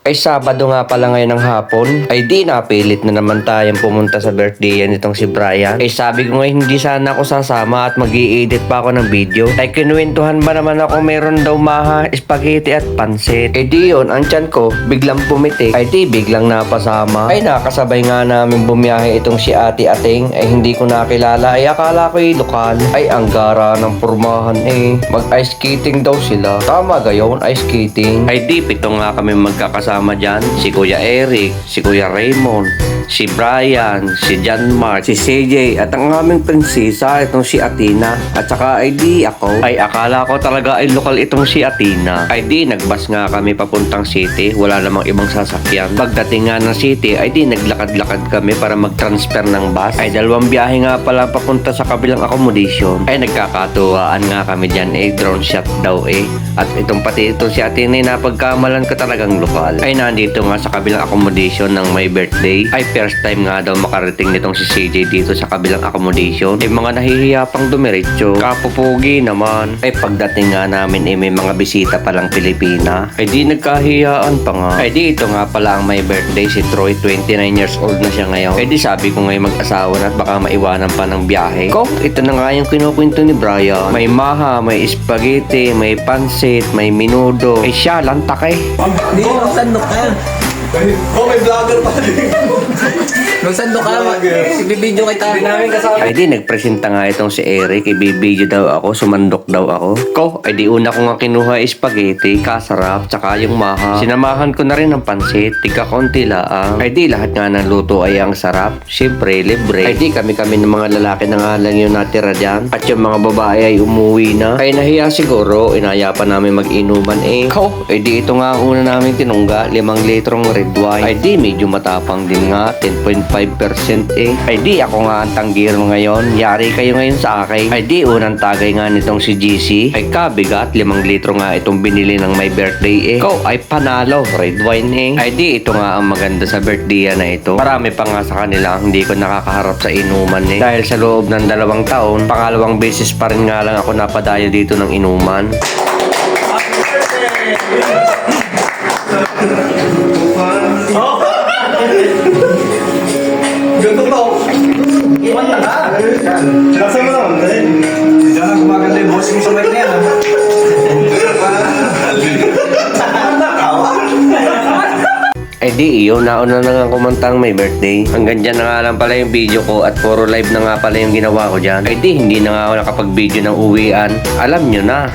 Ay Sabado nga pala ngayon ng hapon, ay di napilit na naman tayong pumunta sa birthday nitong si Brian. Ay sabi ko nga hindi sana ako sasama at mag-i-edit pa ako ng video. Ay kinuwentuhan ba naman ako meron daw maha, spaghetti at pansit. Ay di yun, ang tiyan ko biglang pumitik. Ay di biglang napasama. Ay nakasabay nga namin bumiyahe itong si Ate Ating. Ay hindi ko nakilala, ay akala ko lokal. Ay ang gara ng pormahan mag-ice skating daw sila. Tama gayon, ice skating. Ay di pito nga kami magkakasama dyan, si Kuya Eric, si Kuya Raymond, si Brian, si John Mark, si CJ, at ang aming prinsesa, itong si Athena. At saka ay di ako. Ay akala ko talaga ay lokal itong si Athena. Ay di nagbas nga kami papuntang city, wala namang ibang sasakyan. Pagdating nga ng city, ay di naglakad-lakad kami para mag-transfer ng bus. Ay dalawang biyahe nga pala papunta sa kabilang accommodation. Ay nagkakatuwaan nga kami dyan, drone shot daw At itong pati itong si Athena, napagkamalan ko talagang lokal. Ay nandito nga sa kabilang accommodation ng my birthday. Ay first time nga daw makarating nitong si CJ dito sa kabilang accommodation. Ay mga nahihiya pang dumiretso. Kapupugi naman. Ay pagdating nga namin may mga bisita palang Pilipina. Ay di nagkahiyaan pa nga. Ay di ito nga pala ang my birthday, si Troy. 29 years old na siya ngayon. Ay di sabi ko ngayon mag-asawa na at baka maiwanan pa ng biyahe. Ito na nga yung kinukwento ni Brian. May maha, may spaghetti, may pansit, may minudo. Ay siya lantak Hindi, nung sandok ka. May vlogger pa din. Nung sandok ka, ibibidyo kita. Hindi namin kasama. Ay di nagpresenta nga itong si Eric, ibibidyo daw ako, sumandok daw ako. Ay di una ko nga kinuha spaghetti, kasarap, tsaka yung maha. Sinamahan ko na rin ng pansit, tika konti laang. Ay di lahat nga ng luto ay ang sarap, siyempre libre. Ay di kami ng mga lalaki na nga lang yung natira dyan. At yung mga babae ay umuwi na. Ay nahiya siguro, inaya pa namin mag-inuman Ay di ito nga ang una namin tinungga, 5 litrong red wine. Ay di medyo matapang din nga, 10.5% Ay di ako nga ang tanggiro ngayon. Yari kayo ngayon sa akin. Ay di unang tagay nga nitong si GC. Ay kabigat 5 litro nga itong binili ng my birthday ay panalo red wine Ay di ito nga ang maganda sa birthday na ito. Marami pa nga sa kanila ang hindi ko nakakaharap sa inuman Dahil sa loob ng 2 taon, pangalawang beses pa rin nga lang ako napadayo dito ng inuman. Ganito ba? Iwan na ka. Nasa mo naman. Diyan na gumaganda yung boss mo sa mic na yan. Ay di iyo, nauna na nga kumantang may birthday. Hanggang dyan na nga lang pala yung video ko at puro live na nga pala yung ginawa ko dyan. Ay di, hindi na nga ako nakapag-video ng uwian. Alam nyo na.